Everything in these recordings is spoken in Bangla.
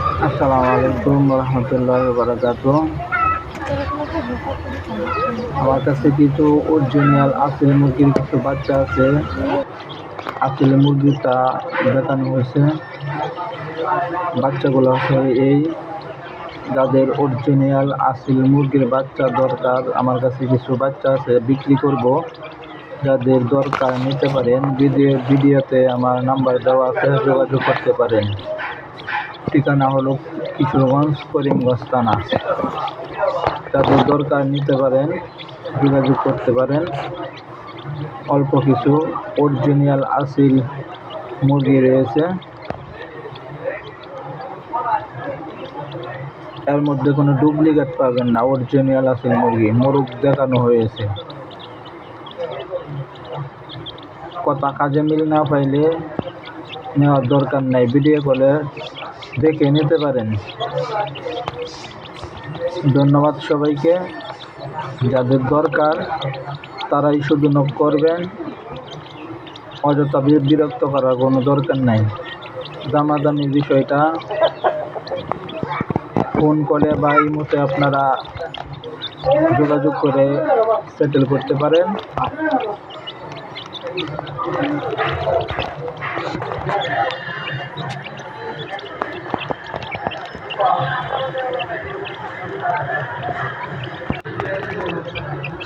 আসসালামু আলাইকুম রহমতুল্লাহি বারাকাতুহ। আমার কাছে কিছু অরিজিনাল আসল মুরগির কিছু বাচ্চা আছে। আসল মুরগিটা দেখানো হয়েছে। বাচ্চাগুলো আছে এই, যাদের অরিজিনাল আসল মুরগির বাচ্চা দরকার, আমার কাছে কিছু বাচ্চা আছে বিক্রি করব। যাদের দরকার নিতে পারেন, ভিডিওতে আমার নাম্বার দেওয়া আছে, যোগাযোগ করতে পারেন। ঠিকানা হলো কিশোরগঞ্জ, করিমগঞ্জ থানা। যাদের দরকার নিতে পারেন, যোগাযোগ করতে পারেন। অল্প কিছু অরিজিনাল আসল মুরগি রয়েছে, এর মধ্যে কোনো ডুপ্লিকেট পাবেন না। অরিজিনাল আসল মুরগি, মোরগ দেখানো হয়েছে। কথা কাজে মিল না পাইলে নেওয়ার দরকার নাই, ভিডিও কলে দেখে নিতে পারেন। ধন্যবাদ সবাইকে। যাদের দরকার তারাই শুধু নক করবেন, অযথা বিরক্ত করার কোনো দরকার নাই। দামাদামি বিষয়টা ফোন কলে বা ইমোতে আপনারা যোগাযোগ করে সেটেল করতে পারেন।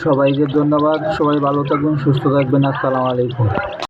সবাইকে ধন্যবাদ। সবাই ভালো থাকবেন, সুস্থ থাকবেন। আসসালামু আলাইকুম।